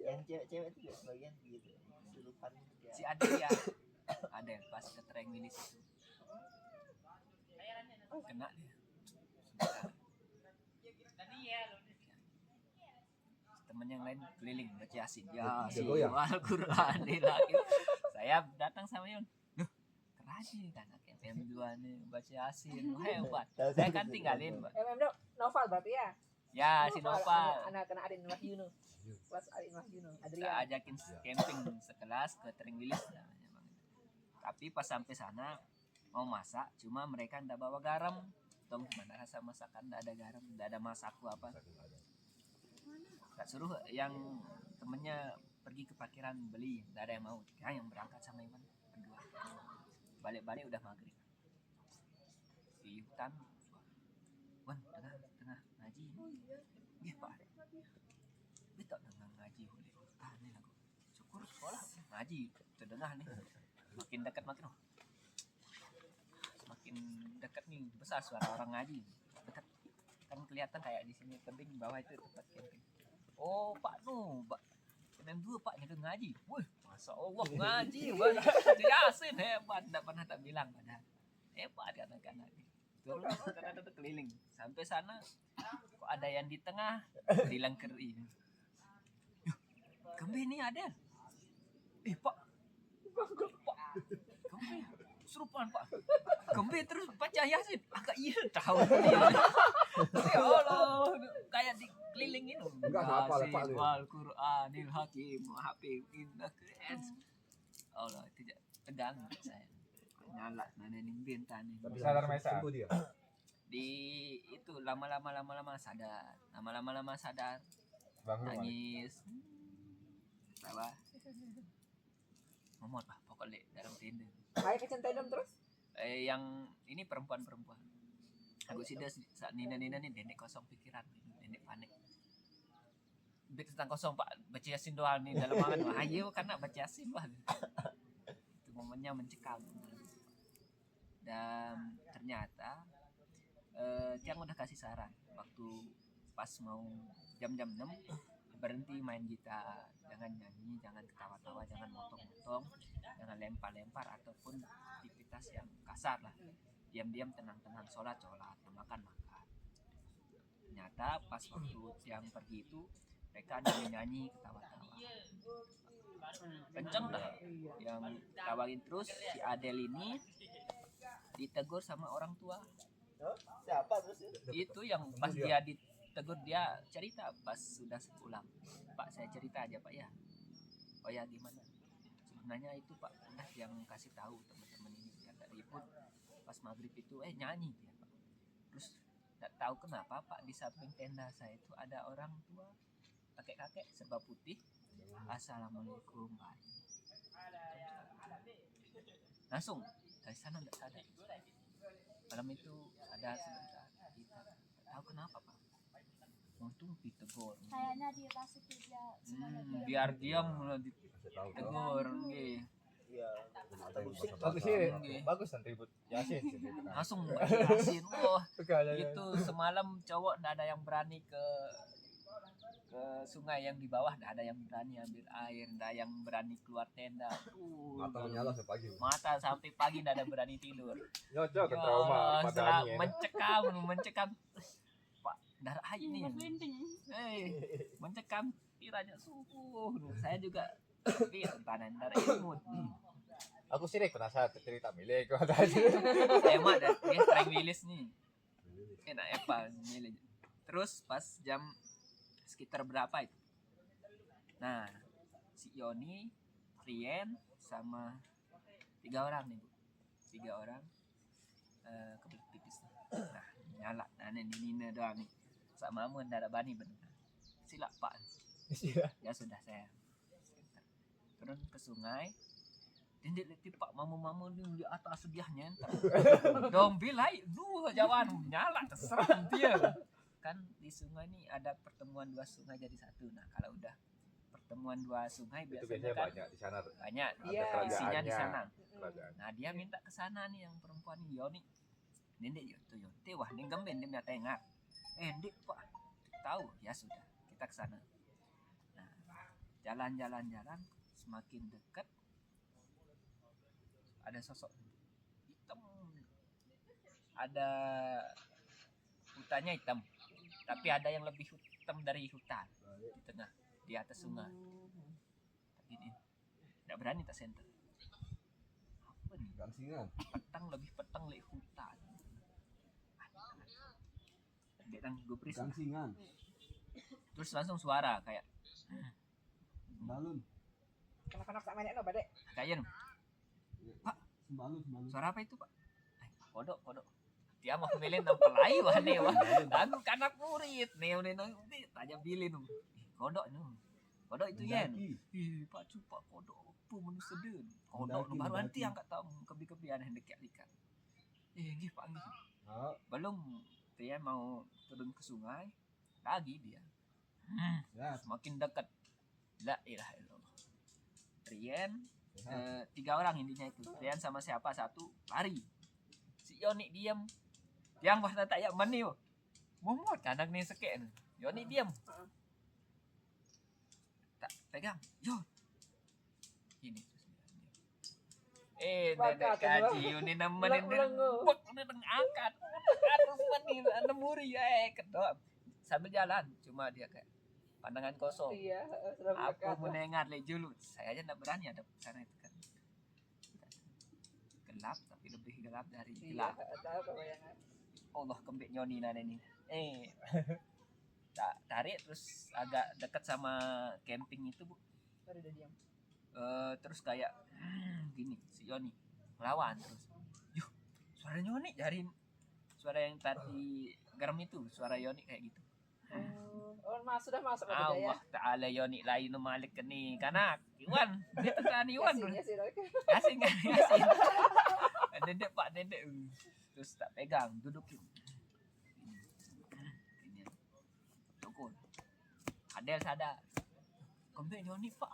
Yang cewek-cewek itu juga sebagian gitu. Kesurupan dia. Si Adel ya. Adel pas ke Treng Wilis itu. Kena dia. Temen yang lain keliling baca Yasin. Ya, Dia goyang. Al-Qur'an lagi. Saya datang sama Yon. Duh, kerajin kan anak FM2 nih baca Yasin. Wah, hebat. Saya kan tinggalin, Mbak. Novel berarti ya? Ya, si Nova. Anak kena Arin Wahyuno. Kelas Arin Wahyuno. Kita Adrian. ajakin camping sekelas ke Treng Wilis namanya Bang. Tapi pas sampai sana mau masak, cuma mereka ndak bawa garam. Tong gimana rasa masakan ndak ada garam, ndak ada masaku apa. Tak suruh yang temennya pergi ke parkiran beli, ndak ada yang mau. Yang berangkat sama Iman berdua. Balik-balik udah maghrib. Di hutan. Wan, tengah ngaji. Nggih, Pak. Kita tengah ngaji oleh hutan nih aku. Syukur sekolah ngaji terdengar nih. Makin dekat makin semakin dekat nih besar suara orang ngaji. Dekat kan kelihatan kayak di sini tebing bawah itu tempat camping. Oh, Pak Pak. Yang dua Pak nyedeng ngaji. Wih, Masya Allah ngaji. Yasin hebat. Tidak pernah tak bilang padahal. Hebat anak-anak. Turun terus keliling. Sampai sana kok ada yang di tengah bilang keri. Kembe ini ada. Pak. Kembe. Serupan Pak. Kembe terus baca Yasin. Agak iya tahu dia. Ya Allah. Kayak dikelilingin. Enggak hafal, hafal dia. Al-Qur'anil Hakim. Hafiz indah keren. Allah tidak tegang saya. Nyala nanenin bintang nih. Tapi Sadar Mesa. sembuh dia. Di itu lama-lama sadar. Lama-lama sadar. Bang Rumah. Nangis. Tawa. Ngomot lah pokoknya dalam tenda. Kayak kecentendem terus. Yang ini perempuan-perempuan. Aku sih saat Nina nih nenek kosong pikiran, nenek panik. Bit tentang kosong Pak, baca Yasin doang nih dalam angan. Ayo karena baca Yasin Pak. Itu momennya mencekam. Dan ternyata Tiang udah kasih saran waktu pas mau jam-jam 6 berhenti main gitar, jangan nyanyi, jangan ketawa-tawa, jangan motong-motong, jangan lempar-lempar ataupun aktivitas yang kasar lah. Diam-diam tenang-tenang, sholat, makan. Ternyata pas waktu Tiang pergi itu mereka nyanyi ketawa-tawa. Kenceng dah. Yang tawarin terus si Adel ini ditegur sama orang tua. Siapa terus ya? Itu yang pas dia ditegur, dia cerita pas sudah pulang. Pak, saya cerita aja Pak ya. Oh ya, gimana? Sebenarnya itu Pak udah yang kasih tahu teman-teman ini kata ribut pas maghrib itu nyanyi dia Pak. Terus nggak tahu kenapa Pak di samping tenda saya itu ada orang tua kakek-kakek serba putih. Assalamualaikum Pak. Langsung dari sana nggak sadar. Malam itu ada sebentar kita tahu kenapa Pak. Untung ditegur. Kayaknya dia pasti dia semuanya dia. Biar diam mulai Kasih tahu. ditegur. nggih. Iya. Bagus sih, bagus nanti ribut Yasin sih. Langsung jelasin. Wah, Itu itu semalam cowok nggak ada yang berani ke sungai yang di bawah, nggak ada yang berani ambil air, nggak yang berani keluar tenda. Mata menyala sepagi. Mata sampai pagi nggak ada berani tidur. Nyocok ke Ya trauma Allah, pada setelah ini ya. mencekam. Pak, darah air nih. Merinding. Mencekam kiranya subuh. Saya juga tanan darah imut. Aku sih penasaran cerita milik kok ada. Saya mah dia sering wilis nih. Enak apa milih. Terus pas jam sekitar berapa itu? Nah, si Yoni, Rien, sama 3 orang nih Bu. 3 orang kebelet pipis. Nah, nyala. Nah, ini Nina doang nih. Sama Amun ada bani bener. Silap Pak. Ya sudah saya. Turun ke sungai. Tindik letih Pak mamu-mamu di atas sediahnya entar. Dong bilai duh jawan nyala terserah dia. Kan di sungai ini ada pertemuan 2 sungai jadi satu. Nah, kalau udah pertemuan 2 sungai Itu biasanya biasanya kan banyak di sana. banyak Iya. isinya di sana. Kerajaan. Nah, dia minta ke sana nih yang perempuan ini Yoni. Nindek yo tuh Yonte wah ning gemben dia tengah. Ndik Pak. Tahu ya sudah, kita ke sana. Nah, jalan semakin dekat ada sosok hitam. Ada hutannya hitam. Tapi ada yang lebih hitam dari hutan di tengah, di atas sungai. Tapi ini tidak berani tak center. Apa nih? Gangsingan. Lebih petang dari hutan. Dia kan gubris. Gangsingan. Terus langsung suara kayak Balun. Kanak-kanak sama nenek lo badek. kayak Sembalun. suara apa itu Pak? Kodok. Dia mau milih nampel lain wah nih wah. Dan kanak murid nih tanya bilin. Kodok nih. Kodok itu yen. Ih, Pak Cupak kodok apa menu seden. Kodok nu baru nanti angkat tahu kebi-kebi aneh dekat-dekat. Nggih Pak nggih. Belum dia mau turun ke sungai lagi dia. Ya. Semakin dekat. La ilaha illallah. Rian 3 orang intinya itu. Rian sama siapa satu lari. Si Yoni diam. Yang wah tak ya mani yo. Momot kadang nih sekek. Yoni diam. Tak pegang. Yo. Ini nenek kaji Yoni nemenin bek udah angkat. Aduh mani anda muri kedok. Sambil jalan cuma dia kayak pandangan kosong. Iya, Aku mendengar lejulu. Saya aja enggak berani ada karena itu kan gelap tapi lebih gelap dari gelap. Tahu kebayangan. Allah kembik nyoni nane ini. Tarik terus agak dekat sama camping itu Bu. Baru udah diam. Terus kayak gini si Yoni melawan terus. Yuh, suara Yoni dari suara yang tadi garam itu, suara Yoni kayak gitu. Sudah masuk ke budaya. Allah Ta'ala Yoni lain malik keni kanak Iwan dia tekan Iwan Yasin. Yasin Dendek Pak Dendek terus tak pegang dudukin ini tukun Adel sadar kembali Yoni Pak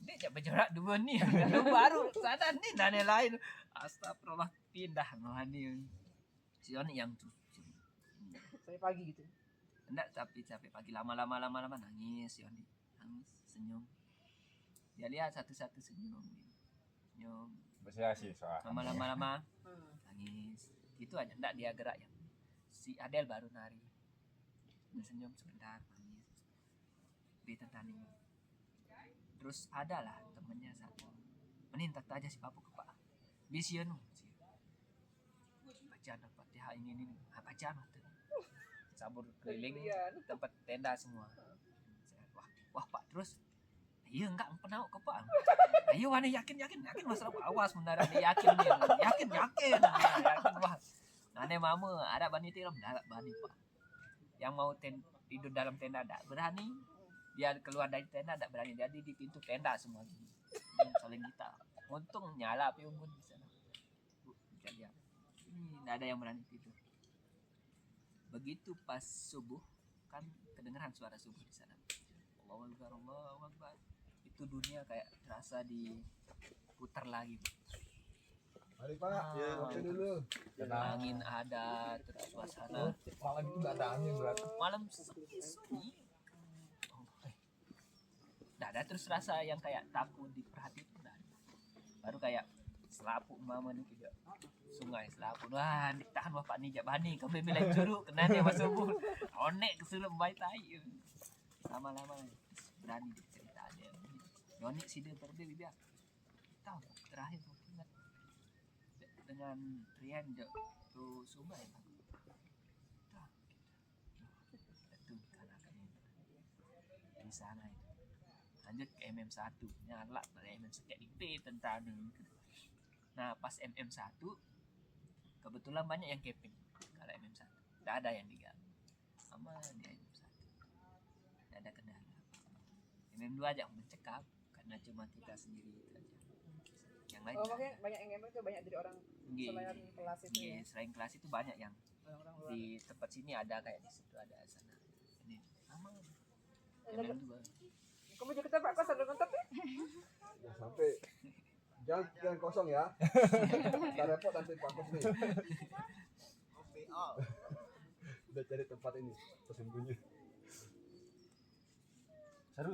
dia jak berjarak 2 ni baru sadar ni nane lain astagfirullah pindah nohani Si Oni yang tuh Sampai pagi gitu. enggak, tapi sampai pagi lama-lama nangis si Oni, nangis senyum, dia lihat satu-satu senyum, Bersihasiswa. lama-lama Hmm. nangis gitu aja, enggak dia gerak ya. Si Adel baru nari, dia senyum sebentar nangis, beta tani. Terus adalah temennya satu menintak aja si Papu ke Pak Bisian, bacaan Al-Fatihah ini bacaan tuh sabur keliling tempat tenda semua. Wah Pak, terus iya enggak pernah ke Pak. Ayo ane yakin masalah awas mendarat yakin wah. Ane mama ada bani tiram dalam bani Pak. Yang mau tidur dalam tenda enggak berani. Dia keluar dari tenda enggak berani. Jadi di pintu tenda semua gini. Saling kita. Untung nyala api unggun di sana. Bisa lihat. Ini enggak ada yang berani tidur. Begitu pas subuh kan kedengeran suara subuh di sana. Allahu Akbar. Itu dunia kayak terasa diputar lagi. Mari Pak, kopi dulu. Angin ada, terus suasana Malam itu nggak ada angin berarti. malam sunyi. Nggak ada, terus rasa yang kayak takut diperhatiin tuh nggak ada. Baru kayak selaput mama nih juga sungai selaput, wah ditahan bapak nih jabani kami bilang curug kena dia masuk bun onek kesulut baik tai lama-lama berani cerita dia Yoni sih dia terbe biar tahu terakhir aku ingat dengan Rian tuh sungai itu karena di sana itu lanjut ke MM1 nyala dari MM1 IP tentang nah pas MM1 kebetulan banyak yang camping kalau MM1 tidak ada yang diganggu sama di MM1 tidak ada kendala MM2 aja mencekap karena cuma kita sendiri itu aja yang lain Makanya banyak yang emang tuh banyak dari orang selain kelas itu ya. selain kelas itu banyak yang Orang-orang luar. di tempat sini ada kayak di situ ada sana ini aman MM2 Kamu juga kita Pak Kos ada kontak ya? Ya sampai jangan kosong ya. Kita repot nanti Pak Kos nih. Udah cari tempat ini tersembunyi. Seru.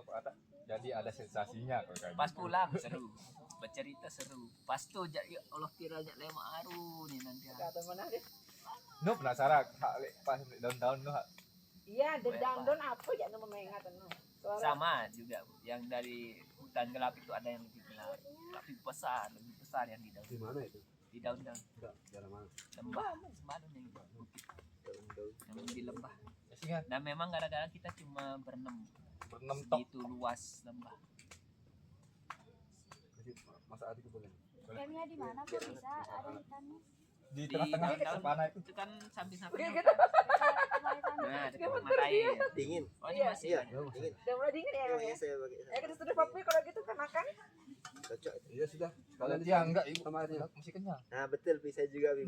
Ada. Jadi ada sensasinya kalau kayak pas gitu. pulang seru bercerita seru pas tuh jadi Allah kiranya lema aru nih nanti Kata mana deh? Nu penasaran pas daun-daun nu. Iya, daun apa ya nama mengat anu. Suara sama juga Bu. Yang dari hutan gelap itu ada yang lebih gelap tapi lebih besar yang di daun Di mana itu? di daun-daun Enggak, daerah mana? lembah semalam yang di bukit Daun-daun. yang di lembah Ingat dan memang gara-gara kita cuma berenam berenam tok. itu luas lembah Kasih Mas Adi boleh. Campnya di mana kok bisa ada ikannya? Di tengah-tengah daun-daun savana itu. itu kan samping-samping Oke, hutan. kita Rumah ikan. Nah dekat mata air Dingin. oh ini Iya. masih Iya, ada. dingin. udah mulai dingin ya emang ya. Saya pakai. Kita sudah papi kalau gitu kan makan. Cocok. Iya sudah. Kalau Sekalian dia enggak ibu sama airnya. masih kenyang. Nah, betul bisa juga Bim.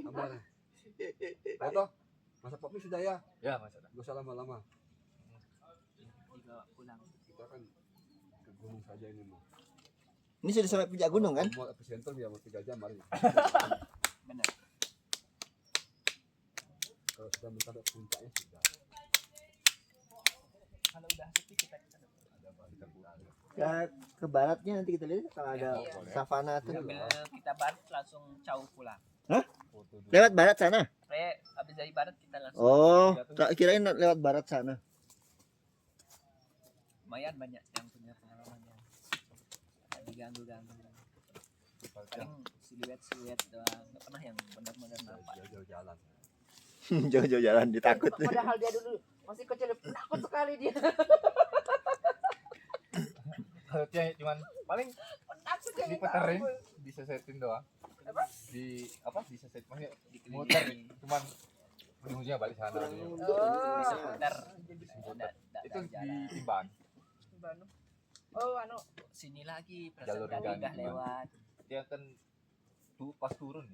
Apa? Foto. Masak kopi sudah ya. Ya Mas ada. Gak usah lama-lama. dibawa pulang Kita kan ke gunung saja ini mah. Ini sudah sampai puncak gunung kan? Mau epicenter ya mau 3 jam mari. benar Kalau sudah mencapai puncaknya sudah. kalau udah sepi kita ke sana Ada balik pulang. Ke baratnya nanti kita lihat kalau ada Iya. savana tuh. kita balik langsung jauh pulang Foto dulu. Lewat barat sana. habis dari barat kita langsung Oh, tak kirain lewat barat sana. lumayan banyak yang punya pengalaman yang nggak diganggu-ganggu paling siluet doang nggak pernah yang benar-benar nampak Jauh-jauh jalan. Jauh-jauh jalan ditakut. Padahal dia dulu masih kecil takut sekali dia. Kalau dia cuman paling Takut dia. diputerin, disesetin doang. Apa? Diseset maksudnya muter cuman ujung-ujungnya balik sana. Oh. seputar Itu di ban. Bandung. Oh, anu. sini lagi Jalur perasaan yang udah ganti, lewat Dia kan pas turun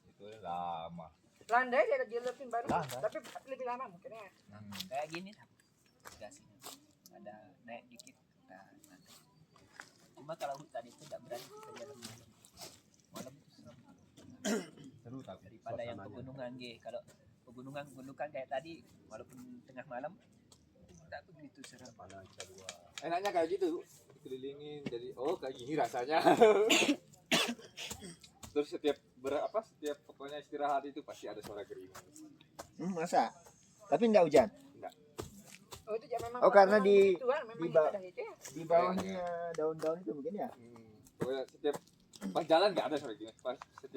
itu lama. Landai dia lebih baru, Landai. tapi lebih lama mungkin ya. kayak gini lah gasnya ada naik dikit udah santai. Cuma kalau hutan itu nggak berani kita jalan malam itu serem pegunungan G. Kalau pegunungan kayak tadi walaupun tengah malam tidak begitu serem. Enaknya kayak gitu, dikelilingin jadi oh kayak gini rasanya. Terus setiap pokoknya istirahat itu pasti ada suara gerimis. Masa? Tapi enggak hujan. Oh itu ya memang. Oh, karena memang di- begituan, memang di itu ba- dah itu ya. Di bawahnya daun-daun itu mungkin ya. Pokoknya setiap pas jalan nggak ada suara gerimis. Pas setiap